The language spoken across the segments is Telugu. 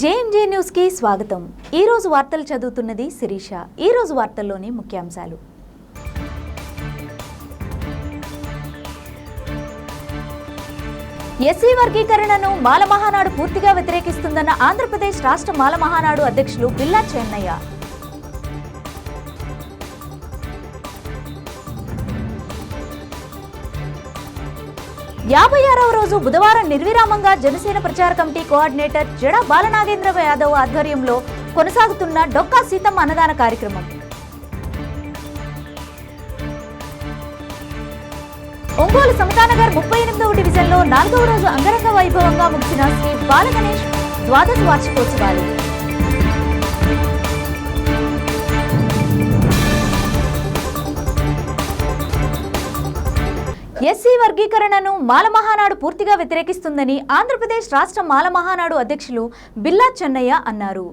జేఎంజే న్యూస్ కి స్వాగతం। ఈ రోజు వార్తలు చదువుతున్నది శిరీష। ఈ రోజు వార్తల్లోని ముఖ్యాంశాలు। ఎస్సీ వర్గీకరణను మాల మహానాడు పూర్తిగా వ్యతిరేకిస్తుందన్న ఆంధ్రప్రదేశ్ రాష్ట్ర మాల మహానాడు అధ్యక్షులు బిల్లా చెన్నయ్య। 56వ రోజు బుధవారం నిర్విరామంగా జనసేన ప్రచార కమిటీ కోఆర్డినేటర్ జడ బాలనాగేంద్ర యాదవ్ ఆధ్వర్యంలో కొనసాగుతున్న డొక్కా సీతమ్మ అన్నదాన కార్యక్రమం। ఒంగోలు సమతానగర్ 38వ డివిజన్లో 4వ రోజు అంగరంగ వైభవంగా ముగిసిన శ్రీ బాలగణేష్ ద్వాదశ వార్షికోత్సవాలు। ఎస్సీ వర్గీకరణను మాల మహానాడు పూర్తిగా వ్యతిరేకిస్తుందని ఆంధ్రప్రదేశ్ రాష్ట్ర మాల మహానాడు అధ్యక్షులు బిల్లా చెన్నయ్య అన్నారు।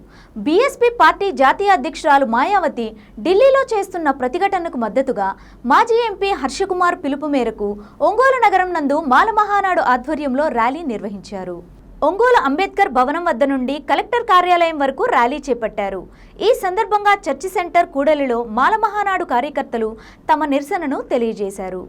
బీఎస్పీ పార్టీ జాతీయ అధ్యక్షురాలు మాయావతి ఢిల్లీలో చేస్తున్న ప్రతిఘటనకు మద్దతుగా మాజీ ఎంపీ హర్షకుమార్ పిలుపు మేరకు ఒంగోలు నగరం నందు మాల మహానాడు ఆధ్వర్యంలో ర్యాలీ నిర్వహించారు। ఒంగోలు అంబేద్కర్ భవనం వద్ద నుండి కలెక్టర్ కార్యాలయం వరకు ర్యాలీ చేపట్టారు। ఈ సందర్భంగా చర్చి సెంటర్ కూడలిలో మాల మహానాడు కార్యకర్తలు తమ నిరసనను తెలియజేశారు।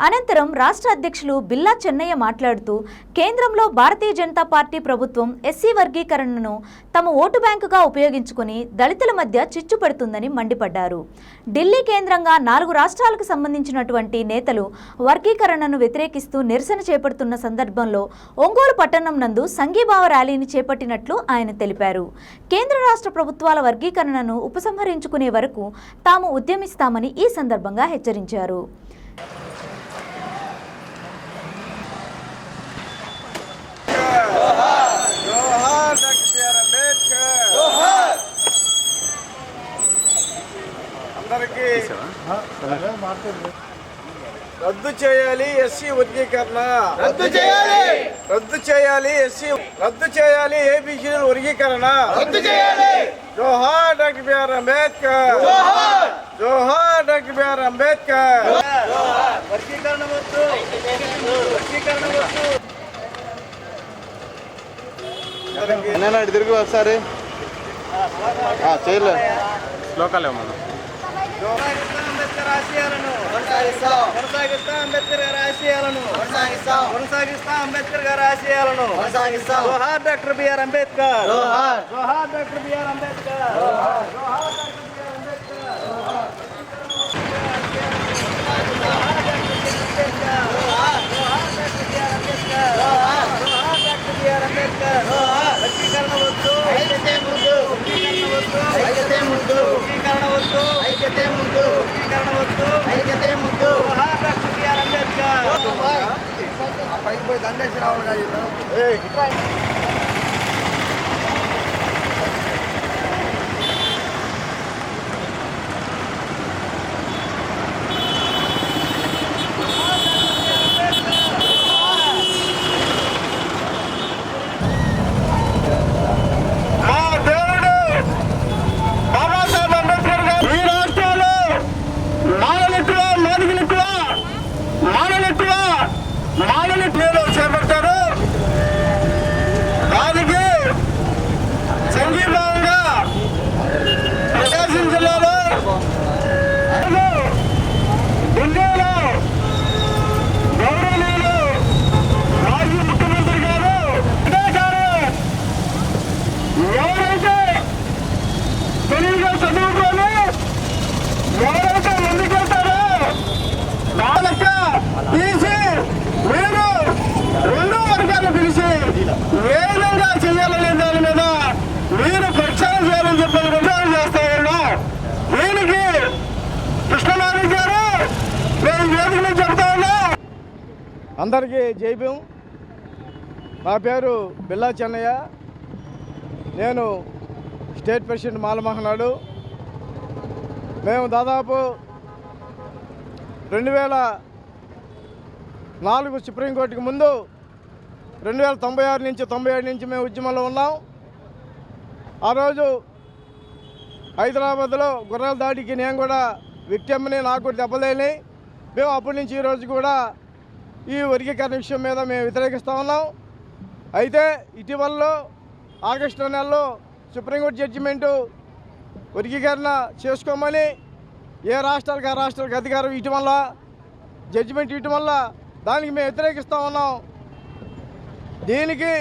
అనంతరం రాష్ట్ర అధ్యక్షులు బిల్లా చెన్నయ్య మాట్లాడుతూ కేంద్రంలో భారతీయ జనతా పార్టీ ప్రభుత్వం ఎస్సీ వర్గీకరణను తమ ఓటు బ్యాంకుగా ఉపయోగించుకుని దళితుల మధ్య చిచ్చు పెడుతుందని మండిపడ్డారు। ఢిల్లీ కేంద్రంగా 4 రాష్ట్రాలకు సంబంధించినటువంటి నేతలు వర్గీకరణను వ్యతిరేకిస్తూ నిరసన చేపడుతున్న సందర్భంలో ఒంగోలు పట్టణం నందు సంఘీభావ ర్యాలీని చేపట్టినట్లు ఆయన తెలిపారు। కేంద్ర రాష్ట్ర ప్రభుత్వాల వర్గీకరణను ఉపసంహరించుకునే వరకు తాము ఉద్యమిస్తామని ఈ సందర్భంగా హెచ్చరించారు। రద్దు చేయాలి ఎస్సీ వర్గీకరణ, రద్దు చేయాలి ఎస్సీ, రద్దు చేయాలి ఏబీసీల వర్గీకరణ, రద్దు చేయాలి। జోహార్ డాక్టర్ బిఆర్ అంబేద్కర్, జోహార్ డాక్టర్ బిఆర్ అంబేద్కర్। వర్గీకరణ వద్దు, వర్గీకరణ వద్దు। ఇటు తిరిగి ఒకసారి చేయలే శ్లోకాలే మనం అంబేద్కర్ ఆశయాలను కొనసాగిస్తా, అంబేద్కర్ గారి ఆశయాలను కొనసాగిస్తా, అంబేద్కర్ గారి ఆశయాలను జోహార్ డాక్టర్ బిఆర్ అంబేద్కర్, జోహార్ డాక్టర్ బిఆర్ అంబేద్కర్, జోహార్ డాక్టర్ బిఆర్ అంబేద్కర్, వర్గీకరణ వద్దు, ఐక్యతే ముందు, ఐక్యతే ముందు, వర్గీకరణ వద్దు, ఐక్యతే ముందు, వర్గీకరణ వద్దు, ఐక్యతే ముందు, జోహార్ డాక్టర్ బిఆర్ అంబేద్కర్। పైకి పోయి దండేసి రావాలి। చేపట్టారు, దానికి సంఘీభావంగా ప్రకాశం జిల్లాలో ఢిల్లీలో గౌరవనీయులు మాజీ ముఖ్యమంత్రి గారు ఎవరైతే తెలివిగా చదువుకొని ఎవరైతే ముందుకెళ్తారో వాళ్ళక తీసి మీరు రెండో వర్గాన్ని పిలిచి ఏ విధంగా చేయాలనే దాని మీద మీరు ప్రక్షాళన చేయాలని చెప్పి నిర్ణయం చేస్తా ఉన్నా। దీనికి కృష్ణనారాయణ గారు నేను వేదిక నుంచి చెప్తా ఉన్నా। అందరికీ జై భీమ్। నా పేరు బిల్లా చెన్నయ్య, నేను స్టేట్ ప్రెసిడెంట్ మాల మహానాడు। మేము దాదాపు 2004 సుప్రీంకోర్టుకి ముందు 2096 నుంచి 97 నుంచి మేము ఉద్యమంలో ఉన్నాం। ఆ రోజు హైదరాబాద్లో గుర్రాల దాడికి నేను కూడా విక్టిమ్ని, నాకు కూడా దెబ్బలేని మేము అప్పటి నుంచి ఈరోజు కూడా ఈ వర్గీకరణ విషయం మీద మేము వ్యతిరేకిస్తూ ఉన్నాం। అయితే ఇటీవలలో ఆగస్టు నెలలో సుప్రీంకోర్టు జడ్జిమెంటు వర్గీకరణ చేసుకోమని ఏ రాష్ట్రాలకు ఆ రాష్ట్రాలకు అధికారం ఇవ్వటం వల్ల జడ్జిమెంట్ ఇవ్వటం వల్ల దానికి మేము వ్యతిరేకిస్తూ ఉన్నాం. దీనికి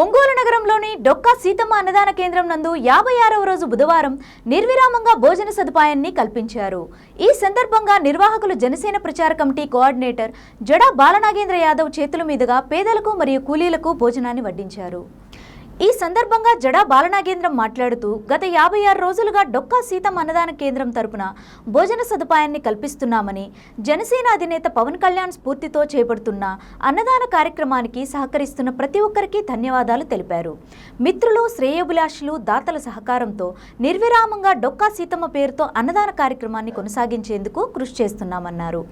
ఒంగోలు నగరంలోని డొక్కా సీతమ్మ అన్నదాన కేంద్రం నందు 56వ రోజు బుధవారం నిర్విరామంగా భోజన సదుపాయాన్ని కల్పించారు. ఈ సందర్భంగా నిర్వాహకులు జనసేన ప్రచార కమిటీ కోఆర్డినేటర్ జడా బాలనాగేంద్ర యాదవ్ చేతుల మీదుగా పేదలకు మరియు కూలీలకు భోజనాన్ని వడ్డించారు. ఈ సందర్భంగా జడా బాలనాగేంద్రం మాట్లాడుతూ గత 56 రోజులుగా డొక్కా సీతమ్మ అన్నదాన కేంద్రం తరపున భోజన సదుపాయాన్ని కల్పిస్తున్నామని, జనసేన అధినేత పవన్ కళ్యాణ్ స్ఫూర్తితో చేపడుతున్న అన్నదాన కార్యక్రమానికి సహకరిస్తున్న ప్రతి ఒక్కరికి ధన్యవాదాలు తెలిపారు. మిత్రులు, శ్రేయోభిలాషులు, దాతల సహకారంతో నిర్విరామంగా డొక్కా సీతమ్మ పేరుతో అన్నదాన కార్యక్రమాన్ని కొనసాగించేందుకు కృషి చేస్తున్నామన్నారు.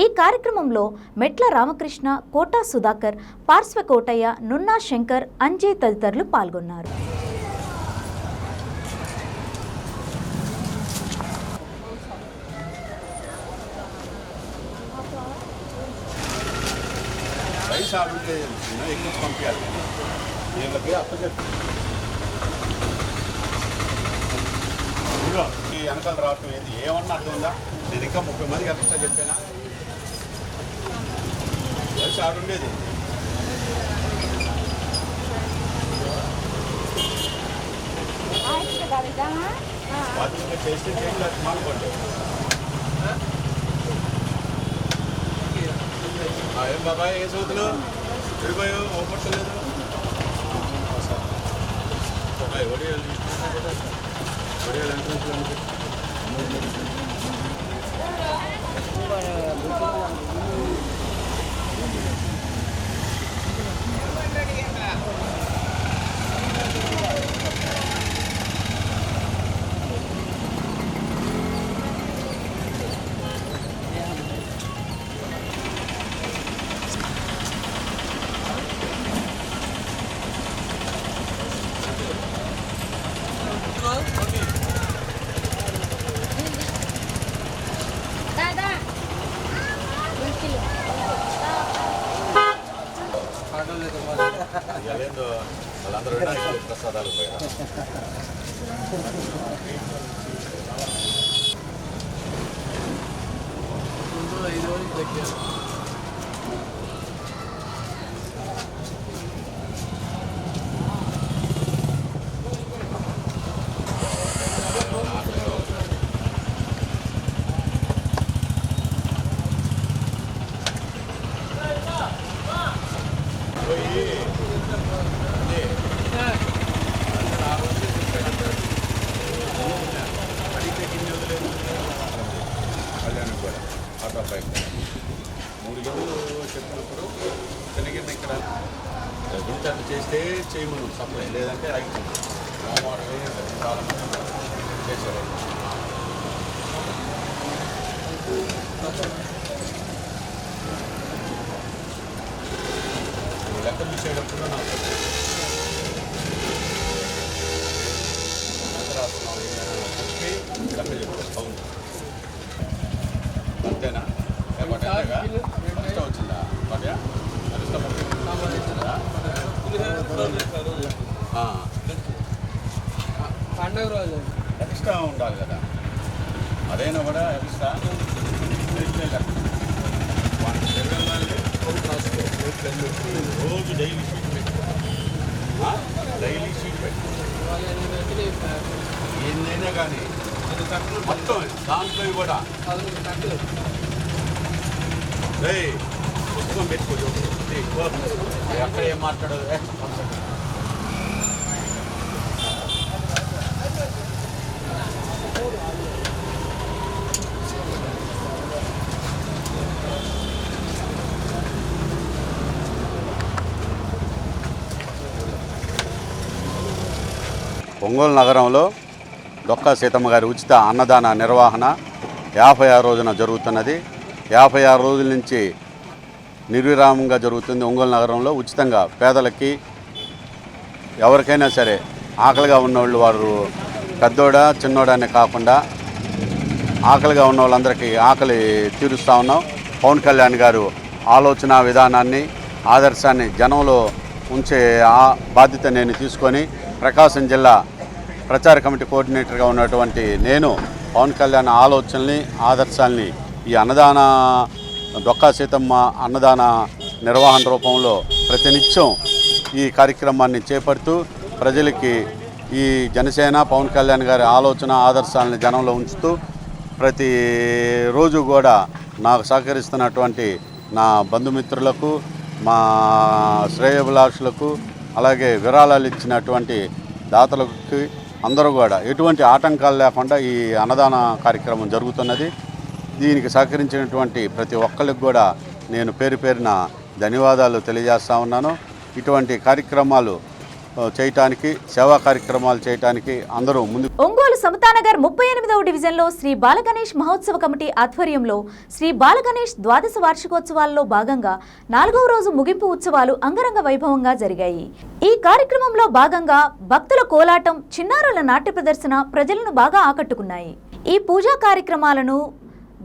ఈ కార్యక్రమంలో మెట్ల రామకృష్ణ, కోటా సుధాకర్, పార్శ్వ కోటయ్య, నున్నా శంకర్, అంజయ్ తదితరులు పాల్గొన్నారు. వెనకాల రావటం ఏంది ఏమన్నా అర్థం ఉందా? నేను ఇంకా 30 మందికి ఎక్స్ట్రా చెప్పానా? వయసు ఆడుండేది చేస్తే మానుకోండి. ఏం బాబాయ్ ఏ సూతులు తిరిగిపోయావు ఓపట్టలేదు. ఒడియాలు ఎంట్రెన్స్ వాళ్ళందరూ ప్రసాదాలు పోయినా చేస్తే చేయమను సప్లై, లేదంటే అయిపోతుంది. చాలా మంది చేశారు. లెక్క చూసేటప్పుడు నాకు లెక్క చెప్తాను. అవును అంతేనా? ఇష్టం వచ్చిందా? పండుగ రోజు ఎక్స్ట్రా ఉండాలి కదా, అదైనా కూడా ఎక్స్ట్రా రోజు డైలీ షీట్ పెట్టి ఏందైనా కానీ మొత్తం దాంట్లో కూడా పుస్తకం పెట్టుకోవచ్చు. ఎక్కడ ఏం మాట్లాడదు. ఒంగోలు నగరంలో డొక్కా సీతమ్మ గారి ఉచిత అన్నదాన నిర్వహణ 56 రోజున జరుగుతున్నది. 56 రోజుల నుంచి నిర్విరామంగా జరుగుతుంది. ఒంగోలు నగరంలో ఉచితంగా పేదలకి ఎవరికైనా సరే ఆకలిగా ఉన్నవాళ్ళు, వారు పెద్దోడా చిన్నోడా అనే కాకుండా ఆకలిగా ఉన్న వాళ్ళందరికీ ఆకలి తీరుస్తూ ఉన్నాం. పవన్ కళ్యాణ్ గారు ఆలోచన విధానాన్ని, ఆదర్శాన్ని జనంలో ఉంచే ఆ బాధ్యత నేను తీసుకొని ప్రకాశం జిల్లా ప్రచార కమిటీ కోఆర్డినేటర్గా ఉన్నటువంటి నేను పవన్ కళ్యాణ్ ఆలోచనల్ని ఆదర్శాలని ఈ అన్నదాన డొక్కా సీతమ్మ అన్నదాన నిర్వహణ రూపంలో ప్రతినిత్యం ఈ కార్యక్రమాన్ని చేపడుతూ ప్రజలకి ఈ జనసేన పవన్ కళ్యాణ్ గారి ఆలోచన ఆదర్శాలని జనంలో ఉంచుతూ ప్రతిరోజు కూడా నాకు సహకరిస్తున్నటువంటి నా బంధుమిత్రులకు మా శ్రేయోభిలాషులకు అలాగే విరాళాలు ఇచ్చినటువంటి దాతలకి అందరూ కూడా ఎటువంటి ఆటంకాలు లేకుండా ఈ అన్నదాన కార్యక్రమం జరుగుతున్నది. దీనికి సహకరించినటువంటి ప్రతి ఒక్కరికి కూడా నేను పేరు పేరున ధన్యవాదాలు తెలియజేస్తా ఉన్నాను. ఇటువంటి కార్యక్రమాలు చేయటానికి సేవా కార్యక్రమాలు చేయటానికి అందరూ ముందు. ఒంగోలు సమతానగర్ 38వ డివిజన్లో శ్రీ బాలగణేష్ మహోత్సవ కమిటీ ఆధ్వర్యంలో శ్రీ బాలగణేష్ ద్వాదశ వార్షికోత్సవాల్లో భాగంగా 4వ రోజు ముగింపు ఉత్సవాలు అంగరంగ వైభవంగా జరిగాయి. ఈ కార్యక్రమంలో భాగంగా భక్తుల కోలాటం, చిన్నారుల నాట్య ప్రదర్శన ప్రజలను బాగా ఆకట్టుకున్నాయి. ఈ పూజా కార్యక్రమాలను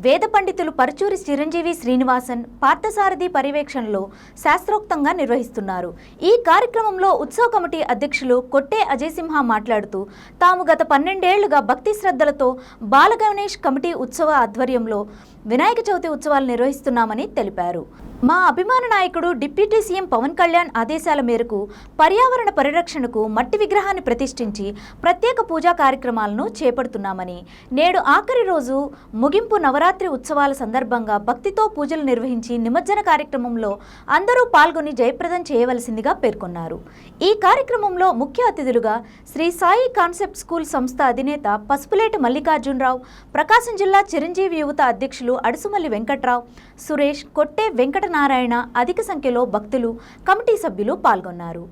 వేద పండితులు పరచూరి చిరంజీవి శ్రీనివాసన్, పార్థసారథి పర్యవేక్షణలో శాస్త్రోక్తంగా నిర్వహిస్తున్నారు. ఈ కార్యక్రమంలో ఉత్సవ కమిటీ అధ్యక్షులు కొట్టే అజయ్ సింహ మాట్లాడుతూ తాము గత 12 ఏళ్లుగా భక్తి శ్రద్ధలతో బాలగణేష్ కమిటీ ఉత్సవ ఆధ్వర్యంలో వినాయక చవితి ఉత్సవాలు నిర్వహిస్తున్నామని తెలిపారు. మా అభిమాన నాయకుడు డిప్యూటీ సీఎం పవన్ కళ్యాణ్ ఆదేశాల మేరకు పర్యావరణ పరిరక్షణకు మట్టి విగ్రహాన్ని ప్రతిష్ఠించి ప్రత్యేక పూజా కార్యక్రమాలను చేపడుతున్నామని, నేడు ఆఖరి రోజు ముగింపు నవరాత్రి ఉత్సవాల సందర్భంగా భక్తితో పూజలు నిర్వహించి నిమజ్జన కార్యక్రమంలో అందరూ పాల్గొని జయప్రదం చేయవలసిందిగా పేర్కొన్నారు. ఈ కార్యక్రమంలో ముఖ్య అతిథులుగా శ్రీ సాయి కాన్సెప్ట్ స్కూల్ సంస్థ అధినేత పసుపులేటి మల్లికార్జునరావు, ప్రకాశం జిల్లా చిరంజీవి యువత అధ్యక్షులు అడుసుమల్లి వెంకట్రావు, సురేష్, కొట్టే వెంకటనారాయణ, అధిక సంఖ్యలో భక్తులు, కమిటీ సభ్యులు పాల్గొన్నారు.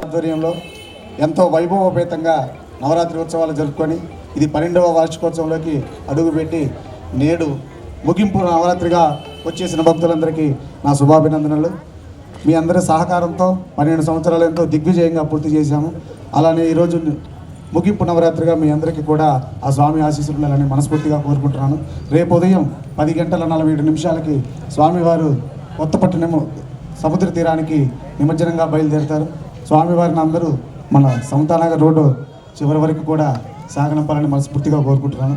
ఆధ్వర్యంలో ఎంతో వైభవోపేతంగా నవరాత్రి ఉత్సవాలు జరుపుకొని ఇది 12వ వార్షికోత్సవంలోకి అడుగుపెట్టి నేడు ముగింపు నవరాత్రిగా వచ్చేసిన భక్తులందరికీ నా శుభాభినందనలు. మీ అందరి సహకారంతో 12 సంవత్సరాలు ఎంతో దిగ్విజయంగా పూర్తి చేశాము. అలానే ఈరోజు ముగింపు నవరాత్రిగా మీ అందరికీ కూడా ఆ స్వామి ఆశీస్సులు ఉండాలని మనస్ఫూర్తిగా కోరుకుంటున్నాను. రేపు ఉదయం 10:47 స్వామివారు కొత్తపట్నం సముద్ర తీరానికి నిమజ్జనంగా బయలుదేరుతారు. స్వామివారిని అందరూ మన సమతానగర్ రోడ్డు చివరి వరకు కూడా సాగనంపాలని మనస్ఫూర్తిగా కోరుకుంటున్నాను.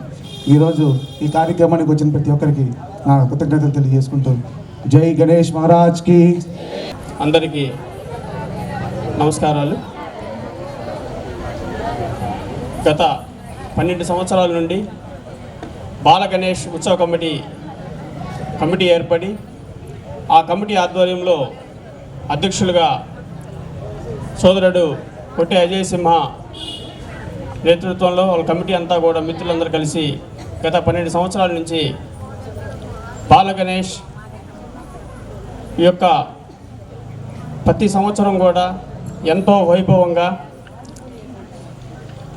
ఈరోజు ఈ కార్యక్రమానికి వచ్చిన ప్రతి ఒక్కరికి నా కృతజ్ఞతలు తెలియజేసుకుంటూ జై గణేష్ మహారాజ్కి. అందరికీ నమస్కారాలు. గత 12 సంవత్సరాల నుండి బాల గణేష్ ఉత్సవ కమిటీ ఏర్పడి ఆ కమిటీ ఆధ్వర్యంలో అధ్యక్షులుగా సోదరుడు కొట్టే అజయ్ సింహ నేతృత్వంలో వాళ్ళ కమిటీ అంతా కూడా మిత్రులందరూ కలిసి గత 12 సంవత్సరాల నుంచి బాల గణేష్ ఈ యొక్క ప్రతి సంవత్సరం కూడా ఎంతో వైభవంగా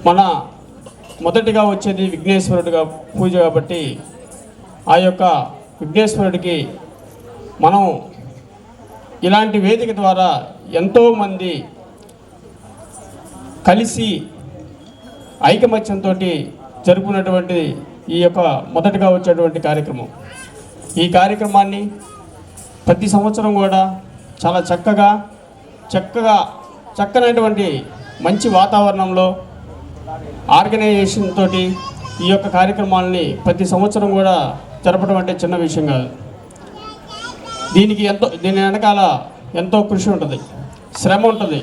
మన మొదటిగా వచ్చేది విఘ్నేశ్వరుడిగా పూజ కాబట్టి ఆ యొక్క విఘ్నేశ్వరుడికి మనం ఇలాంటి వేదిక ద్వారా ఎంతోమంది కలిసి ఐకమత్యంతో జరుపుకున్నటువంటి ఈ యొక్క మొదటగా వచ్చేటువంటి కార్యక్రమం. ఈ కార్యక్రమాన్ని ప్రతి సంవత్సరం కూడా చాలా చక్కనటువంటి మంచి వాతావరణంలో ఆర్గనైజేషన్ తోటి ఈ యొక్క కార్యక్రమాలని ప్రతి సంవత్సరం కూడా జరపడం అంటే చిన్న విషయం కాదు. దీని వెనకాల ఎంతో కృషి ఉంటుంది, శ్రమ ఉంటుంది,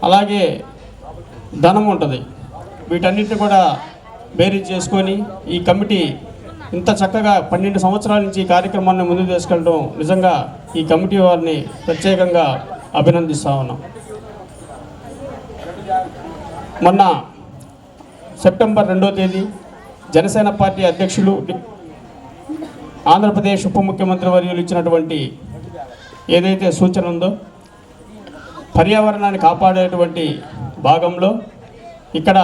అలాగే ధనం ఉంటుంది. వీటన్నిటిని కూడా బేరీజ్ చేసుకొని ఈ కమిటీ ఇంత చక్కగా 12 సంవత్సరాల నుంచి ఈ కార్యక్రమాన్ని ముందుకు తీసుకెళ్ళడం నిజంగా ఈ కమిటీ వారిని ప్రత్యేకంగా అభినందిస్తూ ఉన్నాం. మొన్న సెప్టెంబర్ 2వ తేదీ జనసేన పార్టీ అధ్యక్షులు ఆంధ్రప్రదేశ్ ఉప ముఖ్యమంత్రి వర్యులు ఇచ్చినటువంటి ఏదైతే సూచన ఉందో పర్యావరణాన్ని కాపాడేటువంటి భాగంలో ఇక్కడ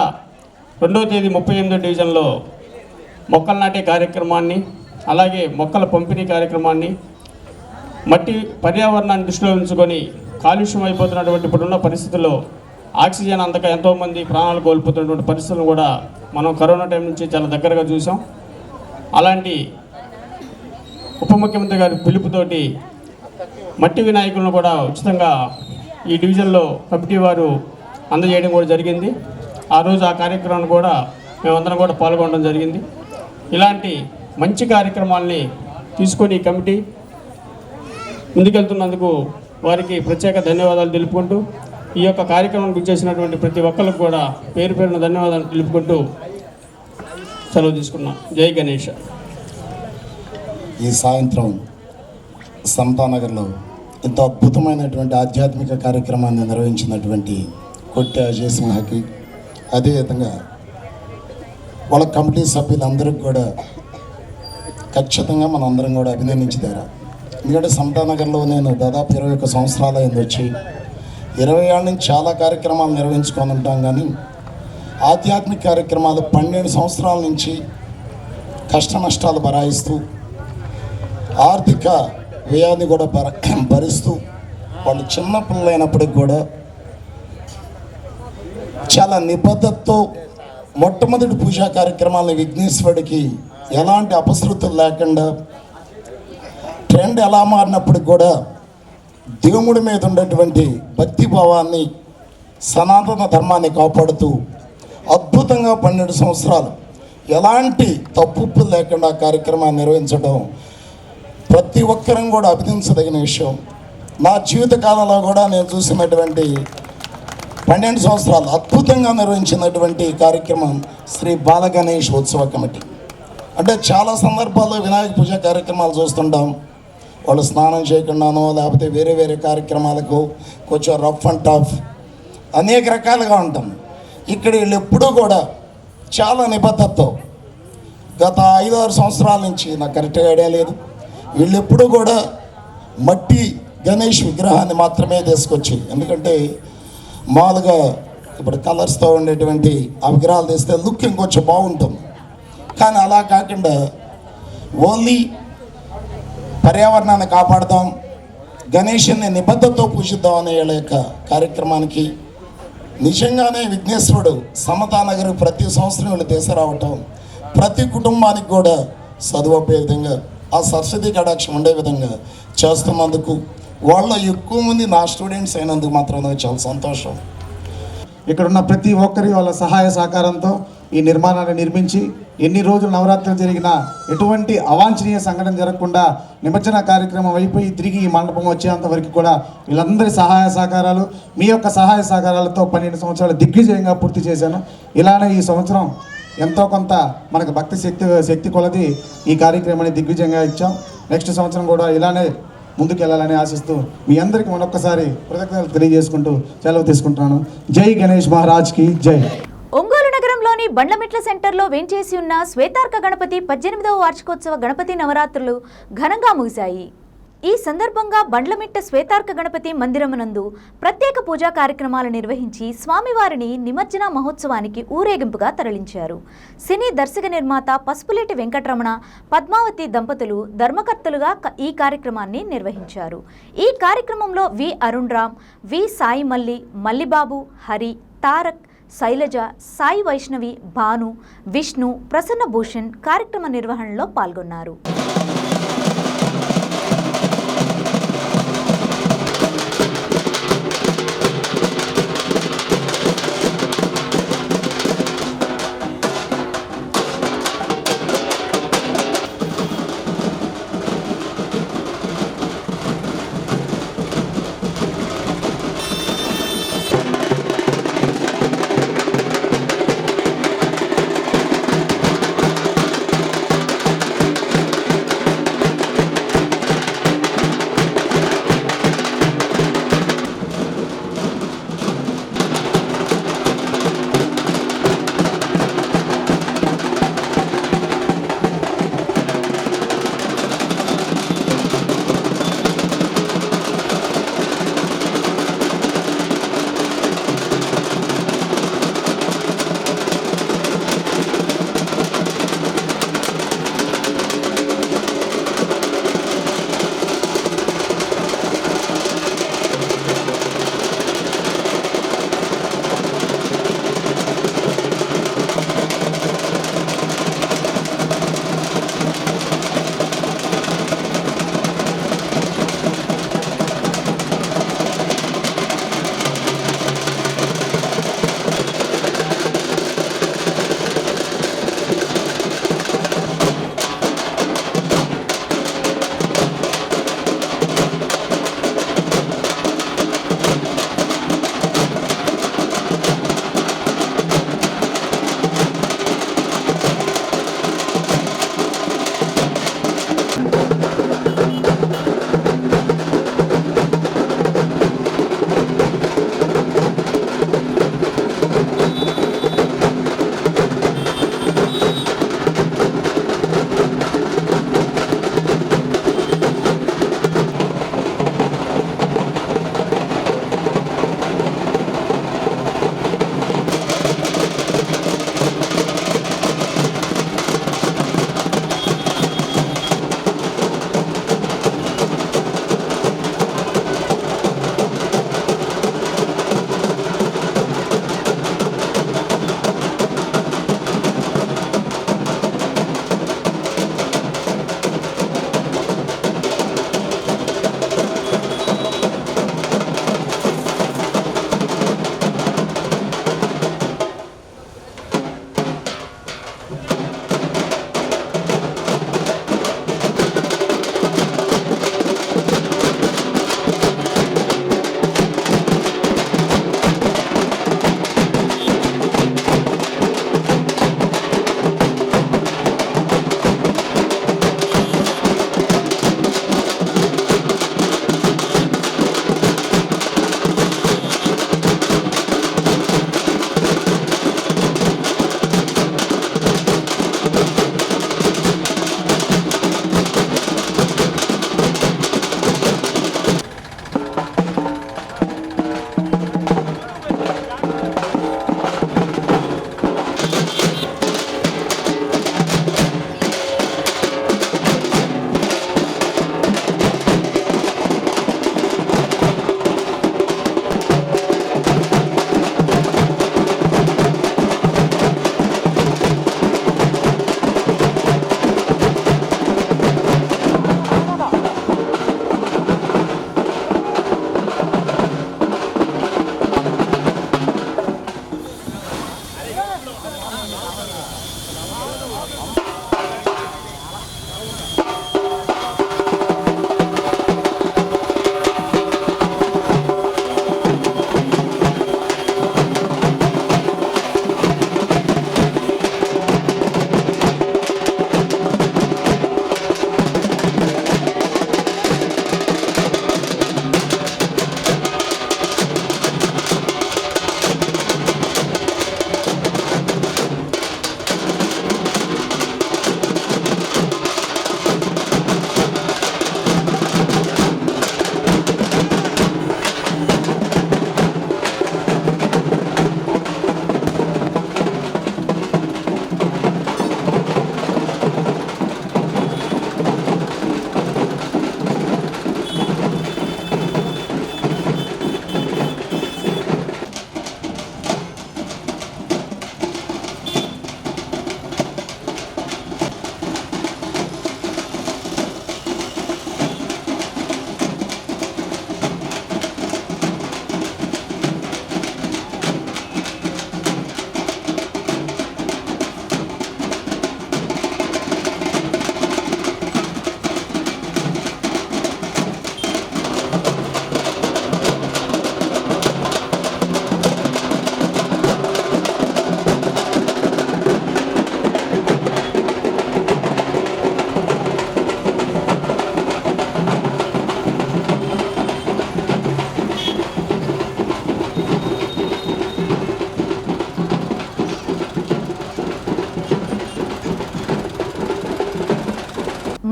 2వ తేదీ 38వ డివిజన్లో మొక్కలు నాటే కార్యక్రమాన్ని, అలాగే మొక్కల పంపిణీ కార్యక్రమాన్ని పర్యావరణాన్ని దృష్టిలో ఉంచుకొని కాలుష్యం అయిపోతున్నటువంటి ఇప్పుడున్న పరిస్థితుల్లో ఆక్సిజన్ అందక ఎంతోమంది ప్రాణాలు కోల్పోతున్నటువంటి పరిస్థితులను కూడా మనం కరోనా టైం నుంచి చాలా దగ్గరగా చూసాం. అలాంటి ఉప ముఖ్యమంత్రి గారి పిలుపుతోటి మట్టి వినాయకులను కూడా ఉచితంగా ఈ డివిజన్లో కమిటీ వారు అందజేయడం కూడా జరిగింది. ఆ రోజు ఆ కార్యక్రమాన్ని కూడా మేమందరం కూడా పాల్గొనడం జరిగింది. ఇలాంటి మంచి కార్యక్రమాల్ని తీసుకొని ఈ కమిటీ ముందుకెళ్తున్నందుకు వారికి ప్రత్యేక ధన్యవాదాలు తెలుపుకుంటూ ఈ యొక్క కార్యక్రమానికి చేసినటువంటి ప్రతి ఒక్కరికి కూడా పేరున ధన్యవాదాలు తెలుపుకుంటూ సెలవు తీసుకున్నాం. జై గణేష్. ఈ సాయంత్రం సమతానగర్లో ఎంతో అద్భుతమైనటువంటి ఆధ్యాత్మిక కార్యక్రమాన్ని నిర్వహించినటువంటి కొట్టె అజయ్ సింహకి, అదేవిధంగా వాళ్ళ కమిటీ సభ్యులందరికీ కూడా ఖచ్చితంగా మనం అందరం కూడా అభినందించుతారా. ఎందుకంటే సమతానగర్లో నేను దాదాపు 21 సంవత్సరాలు అయింది వచ్చి 20 ఏళ్ళ నుంచి చాలా కార్యక్రమాలు నిర్వహించుకొని ఉంటాం. కానీ ఆధ్యాత్మిక కార్యక్రమాలు 12 సంవత్సరాల నుంచి కష్ట నష్టాలు భరాయిస్తూ ఆర్థిక వ్యయాన్ని కూడా భరిస్తూ వాళ్ళు చిన్న పిల్లలైనప్పటికి కూడా చాలా నిబద్ధతతో మొట్టమొదటి పూజా కార్యక్రమాలను విఘ్నేశ్వరుడికి ఎలాంటి అపశృతులు లేకుండా ట్రెండ్ ఎలా మారినప్పటికి కూడా దేవుడి మీద ఉండేటువంటి భక్తిభావాన్ని సనాతన ధర్మాన్ని కాపాడుతూ అద్భుతంగా 12 సంవత్సరాలు ఎలాంటి తప్పులు లేకుండా కార్యక్రమాన్ని నిర్వహించడం ప్రతి ఒక్కరం కూడా అభినందించదగిన విషయం. నా జీవితకాలంలో కూడా నేను చూసినటువంటి 12 సంవత్సరాలు అద్భుతంగా నిర్వహించినటువంటి కార్యక్రమం శ్రీ బాల గణేష్ ఉత్సవ కమిటీ. అంటే చాలా సందర్భాల్లో వినాయక పూజ కార్యక్రమాలు చూస్తుంటాం, వాళ్ళు స్నానం చేయకుండానో లేకపోతే వేరే వేరే కార్యక్రమాలకు కొంచెం రఫ్ అండ్ టఫ్ అనేక రకాలుగా ఉంటాం. ఇక్కడ వీళ్ళు ఎప్పుడూ కూడా చాలా నిబద్ధతతో గత 5-6 సంవత్సరాల నుంచి నాకు కరెక్ట్గా ఐడియా లేదు, వీళ్ళు ఎప్పుడూ కూడా మట్టి గణేష్ విగ్రహాన్ని మాత్రమే తీసుకొచ్చి, ఎందుకంటే మామూలుగా ఇప్పుడు కలర్స్తో ఉండేటువంటి ఆ విగ్రహాలు తెస్తే లుక్ ఇంకొంచెం బాగుంటుంది. కానీ అలా కాకుండా ఓన్లీ పర్యావరణాన్ని కాపాడదాం, గణేషుని నిబద్ధతతో పూజిద్దాం అనే వీళ్ళ యొక్క కార్యక్రమానికి నిజంగానే విఘ్నేశ్వరుడు సమతానగర్ ప్రతి సంవత్సరం వీళ్ళు తీసుకురావటం, ప్రతి కుటుంబానికి కూడా చదువుపే విధంగా ఆ సరస్వతి కటాక్షం ఉండే విధంగా చేస్తున్నందుకు, వాళ్ళ ఎక్కువ మంది నా స్టూడెంట్స్ అయినందుకు మాత్రం నాకు చాలా సంతోషం. ఇక్కడ ఉన్న ప్రతి ఒక్కరి వాళ్ళ సహాయ సహకారంతో ఈ నిర్మాణాన్ని నిర్మించి ఎన్ని రోజులు నవరాత్రులు జరిగినా ఎటువంటి అవాంఛనీయ సంఘటన జరగకుండా నిమజ్జన కార్యక్రమం అయిపోయి తిరిగి ఈ మండపం వచ్చేంత వరకు కూడా వీళ్ళందరి సహాయ సహకారాలు, మీ యొక్క సహాయ సహకారాలతో 12 సంవత్సరాలు దిగ్విజయంగా పూర్తి చేశాను. ఇలానే ఈ సంవత్సరం ఎంతో కొంత మనకు భక్తి శక్తి కొలది ఈ కార్యక్రమాన్ని దిగ్విజయంగా ఇచ్చాం. నెక్స్ట్ సంవత్సరం కూడా ఇలానే ముందుకు వెళ్ళాలని ఆశిస్తూ మీ అందరికీ మరొకసారి కృతజ్ఞతలు తెలియజేసుకుంటూ సెలవు తీసుకుంటున్నాను. జై గణేష్ మహారాజ్కి జై. ఒంగోలు నగరంలోని బండ్లమిట్ల సెంటర్లో వేంచేసి ఉన్న శ్వేతార్క గణపతి 18వ వార్షికోత్సవ గణపతి నవరాత్రులు ఘనంగా ముగిశాయి. ఈ సందర్భంగా బండ్లమిట్ట శ్వేతార్క గణపతి మందిరమునందు ప్రత్యేక పూజా కార్యక్రమాలు నిర్వహించి స్వామివారిని నిమజ్జన మహోత్సవానికి ఊరేగింపుగా తరలించారు. సినీ దర్శక నిర్మాత పసుపులేటి వెంకటరమణ, పద్మావతి దంపతులు ధర్మకర్తలుగా ఈ కార్యక్రమాన్ని నిర్వహించారు. ఈ కార్యక్రమంలో వి అరుణ్ రామ్, వి సాయి మల్లి, మల్లిబాబు, హరి, తారక్, శైలజ, సాయి వైష్ణవి, భాను, విష్ణు, ప్రసన్న భూషణ్ కార్యక్రమ నిర్వహణలో పాల్గొన్నారు.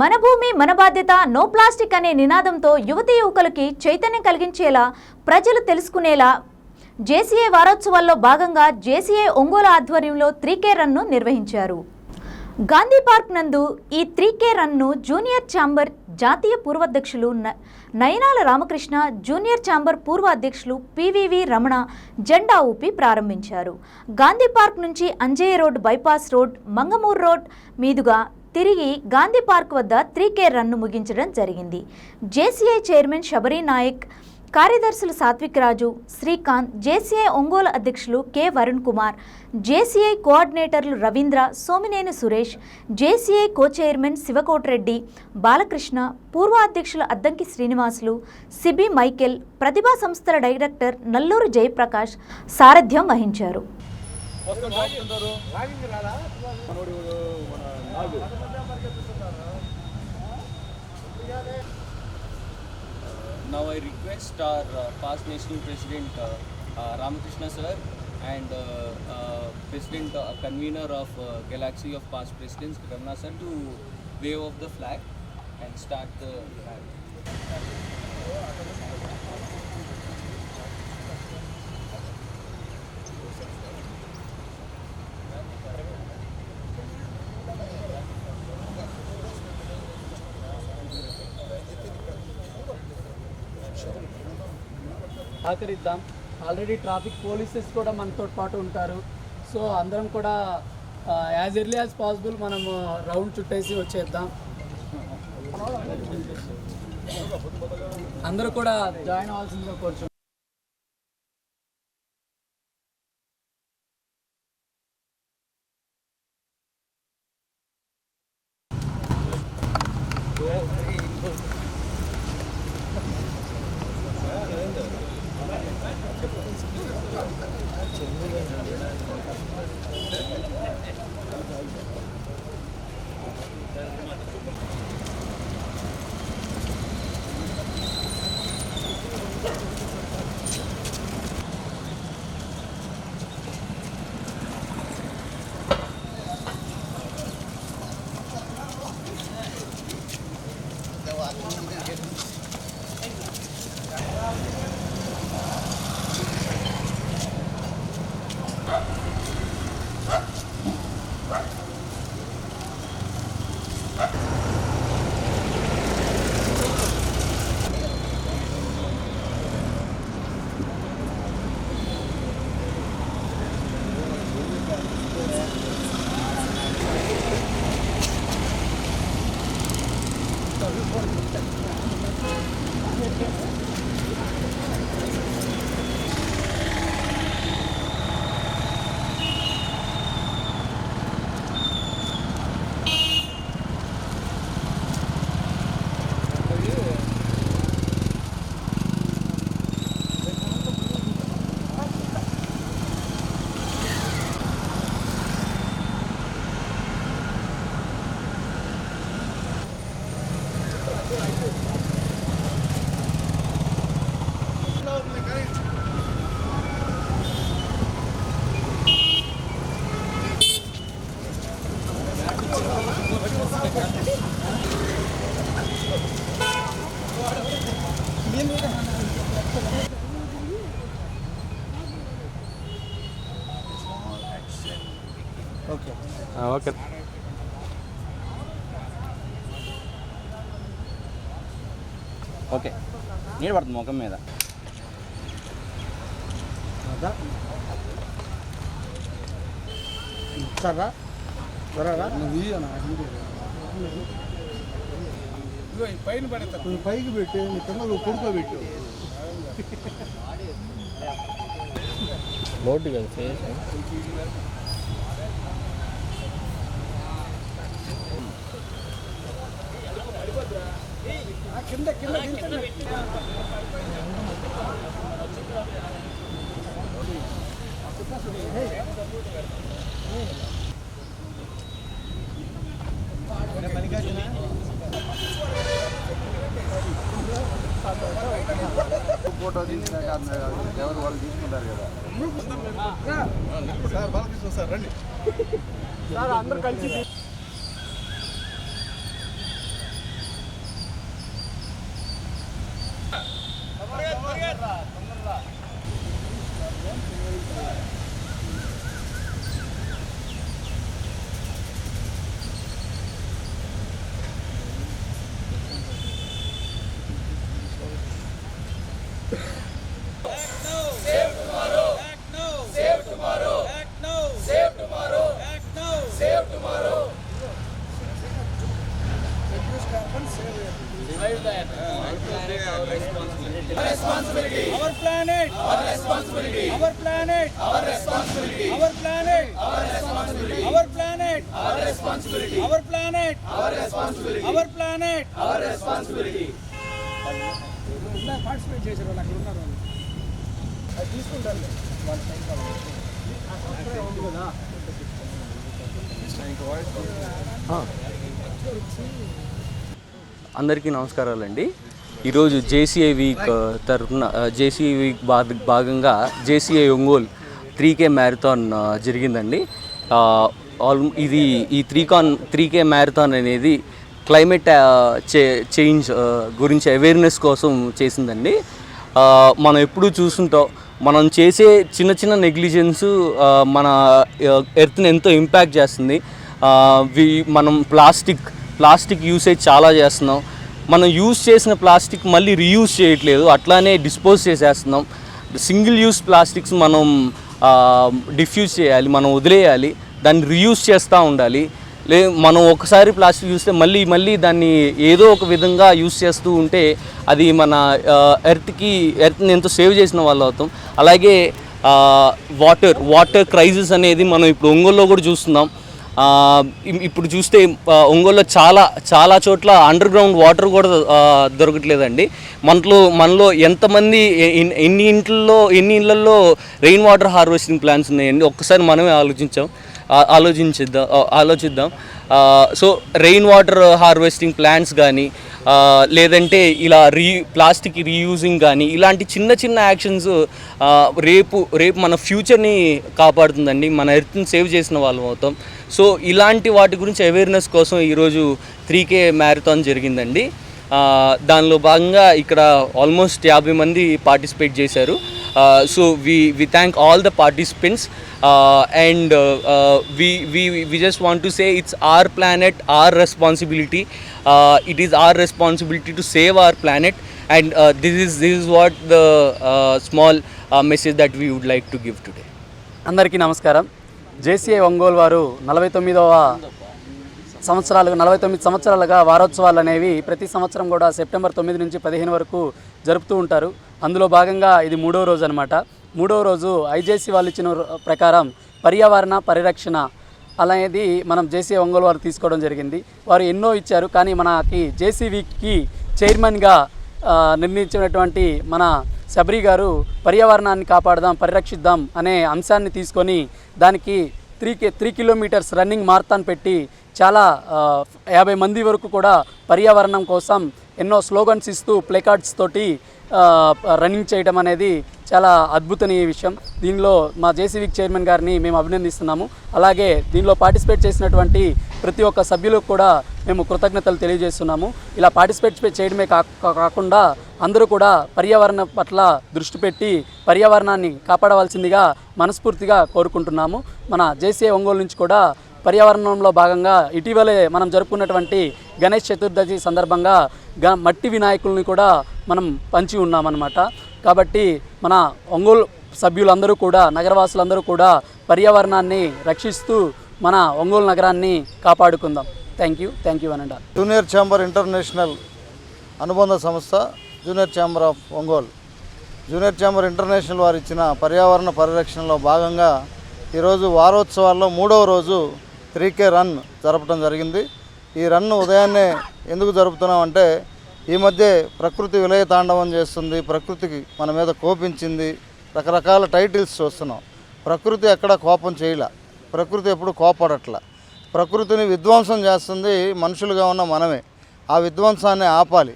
మన భూమి మన బాధ్యత నో ప్లాస్టిక్ అనే నినాదంతో యువతీ యువకులకి చైతన్యం కలిగించేలా ప్రజలు తెలుసుకునేలా జేసీఐ వారోత్సవాల్లో భాగంగా జేసీఐ ఒంగోలు ఆధ్వర్యంలో 3K రన్ను నిర్వహించారు. గాంధీ పార్క్ నందు ఈ 3K రన్ను జూనియర్ ఛాంబర్ జాతీయ పూర్వాధ్యక్షులు నయనాల రామకృష్ణ, జూనియర్ ఛాంబర్ పూర్వ అధ్యక్షులు పివివి రమణ జెండా ఊపి ప్రారంభించారు. గాంధీ పార్క్ నుంచి Anjaiah road, bypass road, Mangamuru road మీదుగా తిరిగి గాంధీ పార్క్ వద్ద 3K రన్ను ముగించడం జరిగింది. జేసీఐ చైర్మన్ శబరి నాయక్, కార్యదర్శులు సాత్విక్ రాజు, శ్రీకాంత్, జేసీఐ ఒంగోలు అధ్యక్షులు కె వరుణ్ కుమార్, జేసీఐ కోఆర్డినేటర్లు Ravindra, Somineni Suresh, JCI co chairman Sivakotireddy, Balakrishna, పూర్వ అధ్యక్షులు అద్దంకి శ్రీనివాసులు, సిబి మైకేల్, ప్రతిభా సంస్థల డైరెక్టర్ నల్లూరు జయప్రకాష్ సారథ్యం వహించారు. Now I request our past national president Ramakrishna sir and president convener of Galaxy of past presidents Ramana sir to wave off the flag and start the flag. సహకరిద్దాం. ఆల్రెడీ ట్రాఫిక్ పోలీసెస్ కూడా మనతో పాటు ఉంటారు. సో అందరం కూడా యాజ్ ఎర్లీ యాజ్ పాసిబుల్ మనం రౌండ్ చుట్టేసి వచ్చేద్దాం. అందరూ కూడా జాయిన్ అవ్వాల్సిందిగా కోరుచున్నాం. ఓకే ఓకే నీరు పడుతుంది ముఖం మీద. పైన పడతా పైకి పెట్టి నీ పిల్లలు కొడుకోబెట్టు లోటు కదా ఫేస్. కింద కింద ఫోటో తీసినాక ఎవరు వాళ్ళు తీసుకుంటారు కదా. సార్ బాలకృష్ణ సార్ రండి సార్, అందరూ కలిసి అందరికీ నమస్కారాలండి. ఈరోజు జేసీఐ వీక్ తరఫున జేసీఐ వీక్ భాగంగా జేసీఐ ఒంగోలు 3K మ్యారథాన్ జరిగిందండి. ఇది ఈ 3K మ్యారథాన్ అనేది క్లైమేట్ చేంజ్ గురించి అవేర్నెస్ కోసం చేసిందండి. మనం ఎప్పుడూ చూస్తుంటాం, మనం చేసే చిన్న చిన్న నెగ్లిజెన్స్ మన ఎర్త్ని ఎంతో ఇంపాక్ట్ చేస్తుంది. మనం ప్లాస్టిక్ యూసేజ్ చాలా చేస్తున్నాం. మనం యూజ్ చేసిన ప్లాస్టిక్ మళ్ళీ రీయూజ్ చేయట్లేదు, అట్లానే డిస్పోజ్ చేసేస్తున్నాం. సింగిల్ యూజ్ ప్లాస్టిక్స్ మనం డిఫ్యూజ్ చేయాలి, మనం వదిలేయాలి, దాన్ని రీయూజ్ చేస్తూ ఉండాలి. మనం ఒకసారి ప్లాస్టిక్ యూజ్ చేస్తే మళ్ళీ దాన్ని ఏదో ఒక విధంగా యూజ్ చేస్తూ ఉంటే అది మన ఎర్త్ని ఎంతో సేవ్ చేసిన వాళ్ళు అవుతాం. అలాగే వాటర్ క్రైసిస్ అనేది మనం ఇప్పుడు ఒంగోలులో కూడా చూస్తున్నాం. ఇప్పుడు చూస్తే ఒంగోలులో చాలా చోట్ల అండర్ గ్రౌండ్ వాటర్ కూడా దొరకట్లేదండి. మనలో ఎంతమంది ఎన్ని ఇళ్లలో రెయిన్ వాటర్ హార్వెస్టింగ్ ప్లాన్స్ ఉన్నాయండి? ఒక్కసారి మనమే ఆలోచిద్దాం. So rain water harvesting plans కానీ లేదంటే ఇలా ప్లాస్టిక్ రీయూజింగ్ కానీ ఇలాంటి చిన్న యాక్షన్స్ రేపు మన ఫ్యూచర్ని కాపాడుతుందండి. మన ఎర్త్ని సేవ్ చేసిన వాళ్ళం అవుతాం. సో ఇలాంటి వాటి గురించి అవేర్నెస్ కోసం ఈరోజు 3K మ్యారథాన్ జరిగిందండి. దానిలో భాగంగా ఇక్కడ ఆల్మోస్ట్ 50 మంది పార్టిసిపేట్ చేశారు. So we thank all the participants and we just want to say it's our planet, our responsibility. It is our responsibility to save our planet, and this is what the small message that we would like to give today. అందరికీ నమస్కారం. జేసీఐ ఒంగోలు వారు 49 సంవత్సరాలుగా వారోత్సవాలు అనేవి ప్రతి సంవత్సరం కూడా సెప్టెంబర్ 9 నుంచి 15 వరకు జరుపుతూ ఉంటారు. అందులో భాగంగా ఇది 3వ రోజు అనమాట. 3వ రోజు ఐజేసీ వాళ్ళు ఇచ్చిన ప్రకారం పర్యావరణ పరిరక్షణ అనేది మనం జేసీఐ ఒంగోలు వారు తీసుకోవడం జరిగింది. వారు ఎన్నో ఇచ్చారు, కానీ మనకి జేసీవీకి చైర్మన్గా నిర్ణయించినటువంటి మన శబరి గారు పర్యావరణాన్ని కాపాడదాం, పరిరక్షిద్దాం అనే అంశాన్ని తీసుకొని దానికి 3 కిలోమీటర్స్ రన్నింగ్ మారథాన్ పెట్టి చాలా 50 మంది వరకు కూడా పర్యావరణం కోసం ఎన్నో స్లోగన్స్ ఇస్తూ ప్లేకార్డ్స్ తోటి రన్నింగ్ చేయడం అనేది చాలా అద్భుతనీయ విషయం. దీనిలో మా జేసీవీకి చైర్మన్ గారిని మేము అభినందిస్తున్నాము. అలాగే దీనిలో పార్టిసిపేట్ చేసినటువంటి ప్రతి ఒక్క సభ్యులకు కూడా మేము కృతజ్ఞతలు తెలియజేస్తున్నాము. ఇలా పార్టిసిపేట్ చేయడమే కాకుండా అందరూ కూడా పర్యావరణం పట్ల దృష్టి పెట్టి పర్యావరణాన్ని కాపాడవలసిందిగా మనస్ఫూర్తిగా కోరుకుంటున్నాము. మన జేసీఐ ఒంగోలు నుంచి కూడా పర్యావరణంలో భాగంగా ఇటీవలే మనం జరుపుకున్నటువంటి గణేష్ చతుర్థి సందర్భంగా మట్టి వినాయకుల్ని కూడా మనం పంచి ఉన్నామన్నమాట. కాబట్టి మన ఒంగోలు సభ్యులందరూ కూడా, నగరవాసులందరూ కూడా పర్యావరణాన్ని రక్షిస్తూ మన ఒంగోలు నగరాన్ని కాపాడుకుందాం. థ్యాంక్ యూ అనండి. జూనియర్ ఛాంబర్ ఇంటర్నేషనల్ అనుబంధ సంస్థ junior chamber of Ongole, junior chamber international వారు ఇచ్చిన పర్యావరణ పరిరక్షణలో భాగంగా ఈరోజు వారోత్సవాల్లో 3వ రోజు 3K రన్ జరపడం జరిగింది. ఈ రన్ను ఉదయాన్నే ఎందుకు జరుపుతున్నామంటే, ఈ మధ్య ప్రకృతి విలయ తాండవం చేస్తుంది, ప్రకృతికి మన మీద కోపించింది, రకరకాల టైటిల్స్ చూస్తున్నాం. ప్రకృతి ఎక్కడ కోపం చేయలే, ప్రకృతి ఎప్పుడు కోపడట్ల. ప్రకృతిని విధ్వంసం చేస్తుంది మనుషులుగా ఉన్న మనమే. ఆ విధ్వంసాన్ని ఆపాలి,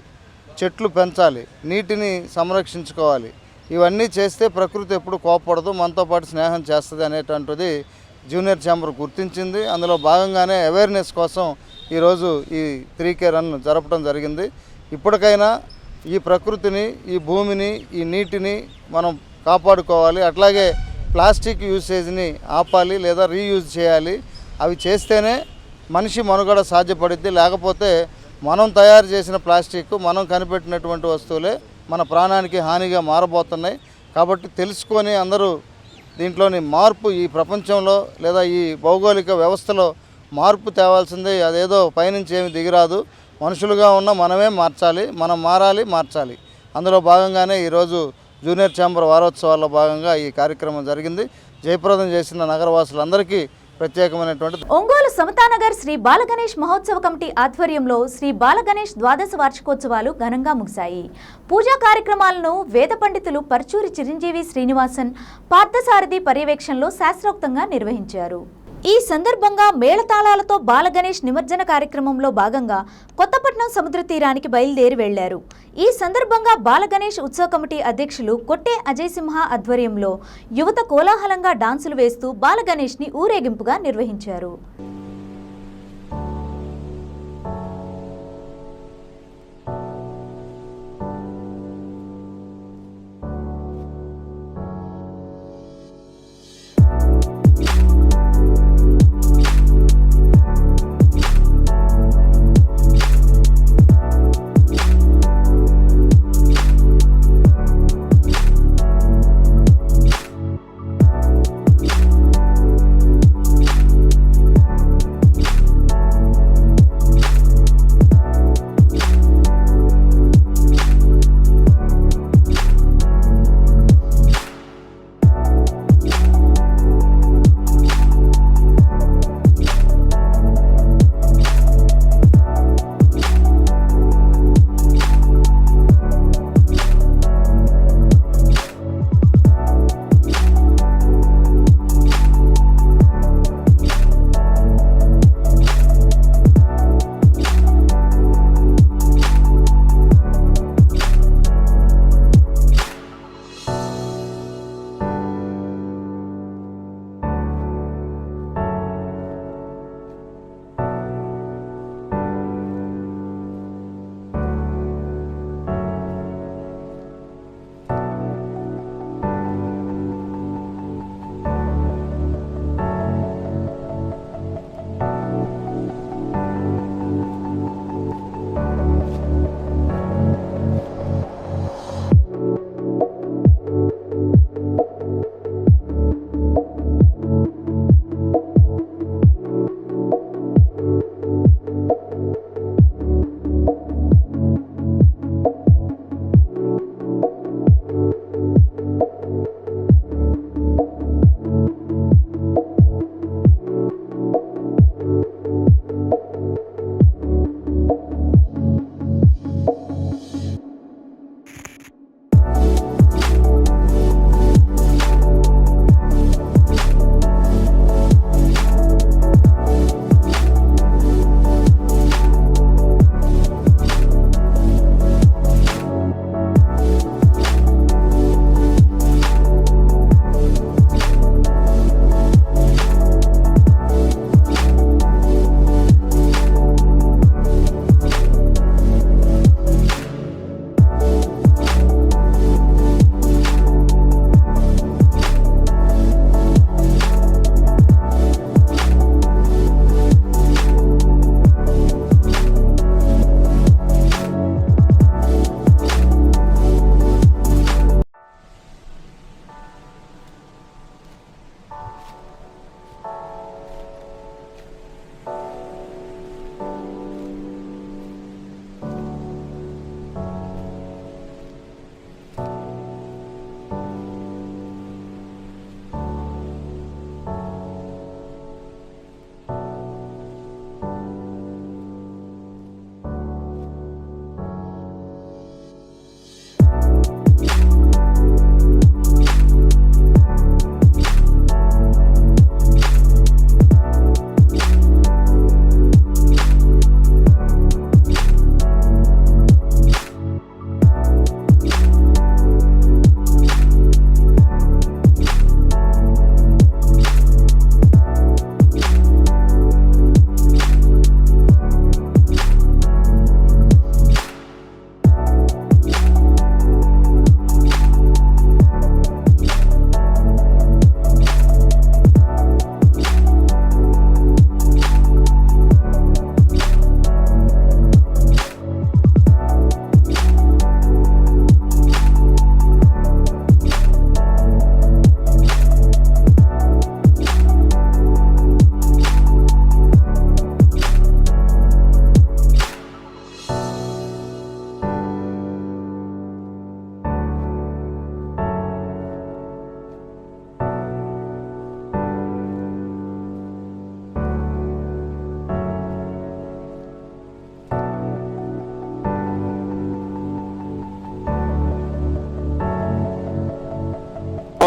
చెట్లు పెంచాలి, నీటిని సంరక్షించుకోవాలి. ఇవన్నీ చేస్తే ప్రకృతి ఎప్పుడు కోపపడదు, మనతో పాటు స్నేహం చేస్తుంది అనేటువంటిది జూనియర్ ఛాంబర్ గుర్తించింది. అందులో భాగంగానే అవేర్నెస్ కోసం ఈరోజు ఈ 3K రన్ జరపడం జరిగింది. ఇప్పటికైనా ఈ ప్రకృతిని, ఈ భూమిని, ఈ నీటిని మనం కాపాడుకోవాలి. అట్లాగే ప్లాస్టిక్ యూసేజ్ని ఆపాలి లేదా రీయూజ్ చేయాలి. అవి చేస్తేనే మనిషి మనుగడ సాధ్యపడుద్ది. లేకపోతే మనం తయారు చేసిన ప్లాస్టిక్, మనం కనిపెట్టినటువంటి వస్తువులే మన ప్రాణానికి హానిగా మారబోతున్నాయి. కాబట్టి తెలుసుకొని అందరూ దీంట్లోని మార్పు, ఈ ప్రపంచంలో లేదా ఈ భౌగోళిక వ్యవస్థలో మార్పు తేవాల్సిందే. అదేదో పైనుంచి ఏమి దిగిరాదు. మనుషులుగా ఉన్న మనమే మార్చాలి, మనం మారాలి, మార్చాలి. అందులో భాగంగానే ఈరోజు జూనియర్ ఛాంబర్ వారోత్సవాల్లో భాగంగా ఈ కార్యక్రమం జరిగింది. జయప్రదం చేసిన నగరవాసులందరికీ ప్రత్యేకమైనటువంటి ఒంగోలు సమతానగర్ శ్రీ బాలగణేష్ మహోత్సవ కమిటీ ఆధ్వర్యంలో శ్రీ బాలగణేష్ ద్వాదశ వార్షికోత్సవాలు ఘనంగా ముగిశాయి. పూజా కార్యక్రమాలను వేద పండితులు పర్చూరి చిరంజీవి శ్రీనివాసన్, పార్థసారథి పర్యవేక్షణలో శాస్త్రోక్తంగా నిర్వహించారు. ఈ సందర్భంగా మేళతాళాలతో బాలగణేష్ నిమజ్జన కార్యక్రమంలో భాగంగా కొత్తపట్నం సముద్ర తీరానికి బయలుదేరి వెళ్లారు. ఈ సందర్భంగా బాలగణేష్ ఉత్సవ కమిటీ అధ్యక్షులు కొట్టే అజయ్ సింహ ఆధ్వర్యంలో యువత కోలాహలంగా డాన్సులు వేస్తూ బాలగణేష్ని ఊరేగింపుగా నిర్వహించారు.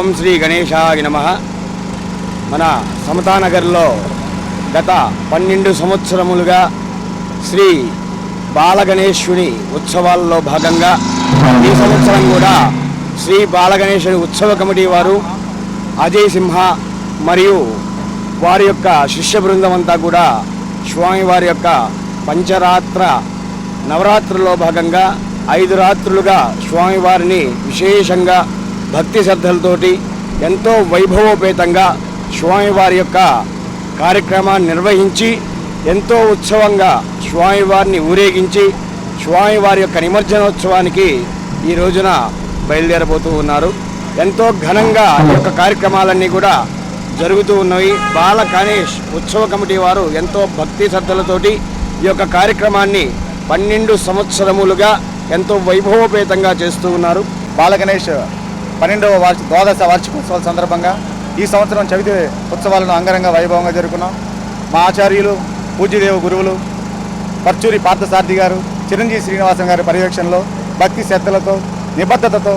ఓం శ్రీ గణేశాయ నమః. మన సమతానగర్లో గత 12 సంవత్సరములుగా శ్రీ బాలగణేశుని ఉత్సవాల్లో భాగంగా ఈ సంవత్సరం కూడా శ్రీ బాలగణేశుని ఉత్సవ కమిటీ వారు అజయ్ సింహ మరియు వారి యొక్క శిష్య బృందం అంతా కూడా స్వామివారి యొక్క పంచరాత్ర నవరాత్రుల్లో భాగంగా 5 రాత్రులుగా స్వామివారిని విశేషంగా భక్తి శ్రద్ధలతోటి ఎంతో వైభవోపేతంగా స్వామివారి యొక్క కార్యక్రమాన్ని నిర్వహించి ఎంతో ఉత్సవంగా స్వామివారిని ఊరేగించి స్వామివారి యొక్క నిమజ్జనోత్సవానికి ఈ రోజున బయలుదేరబోతూ ఉన్నారు. ఎంతో ఘనంగా ఈ యొక్క కార్యక్రమాలన్నీ కూడా జరుగుతూ ఉన్నవి. బాల గణేష్ ఉత్సవ కమిటీ వారు ఎంతో భక్తి శ్రద్ధలతోటి ఈ యొక్క కార్యక్రమాన్ని 12 సంవత్సరములుగా ఎంతో వైభవోపేతంగా చేస్తూ ఉన్నారు. బాల గణేష్ 12వ ద్వాదశ వార్షికోత్సవాల సందర్భంగా ఈ సంవత్సరం చవితి ఉత్సవాలను అంగరంగ వైభవంగా జరుపుకున్నాం. మా ఆచార్యులు పూజ్యదేవ గురువులు పర్చూరి పార్థసారథి గారు, చిరంజీవి శ్రీనివాసం గారి పర్యవేక్షణలో భక్తి శ్రద్ధలతో నిబద్ధతతో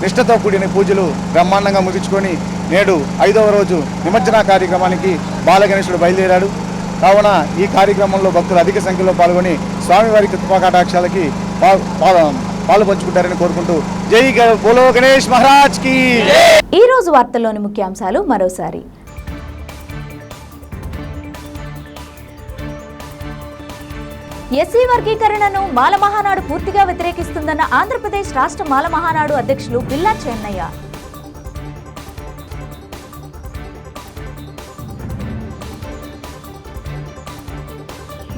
నిష్ఠతో కూడిన పూజలు బ్రహ్మాండంగా ముగించుకొని నేడు 5వ రోజు నిమజ్జన కార్యక్రమానికి బాలగణేశుడు బయలుదేరాడు. కావున ఈ కార్యక్రమంలో భక్తులు అధిక సంఖ్యలో పాల్గొని స్వామివారి కృపాకటాక్షాలకి పాలు పంచుకుంటారని కోరుకుంటూ జై బోలో గణేష్ మహారాజ్ కి. ఈ రోజు వార్తల్లోని ముఖ్యాంశాలు మరోసారి. ఎస్సీ వర్గీకరణను మాల మహానాడు పూర్తిగా వ్యతిరేకిస్తుందన్న ఆంధ్రప్రదేశ్ రాష్ట్ర మాల మహానాడు అధ్యక్షులు బిల్లా చెన్నయ్య.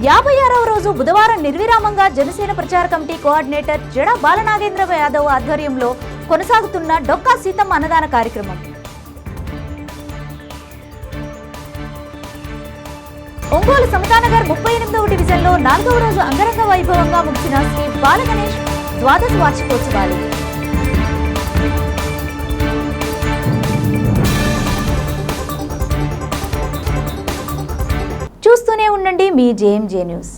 యాభై 56వ రోజు బుధవారం నిర్విరామంగా జనసేన ప్రచార కమిటీ కోఆర్డినేటర్ జడా బాలనాగేంద్ర యాదవ్ ఆధ్వర్యంలో కొనసాగుతున్న డొక్కా సీతమ్మ అన్నదాన కార్యక్రమం. ఒంగోలు సమతానగర్ 38వ డివిజన్లో 4వ రోజు అంగరంగ వైభవంగా ముగిసిన శ్రీ బాలగణేష్ ద్వాదశ వార్షికోత్సవాలు. చూస్తూనే ఉండండి మీ జేఎంజే న్యూస్.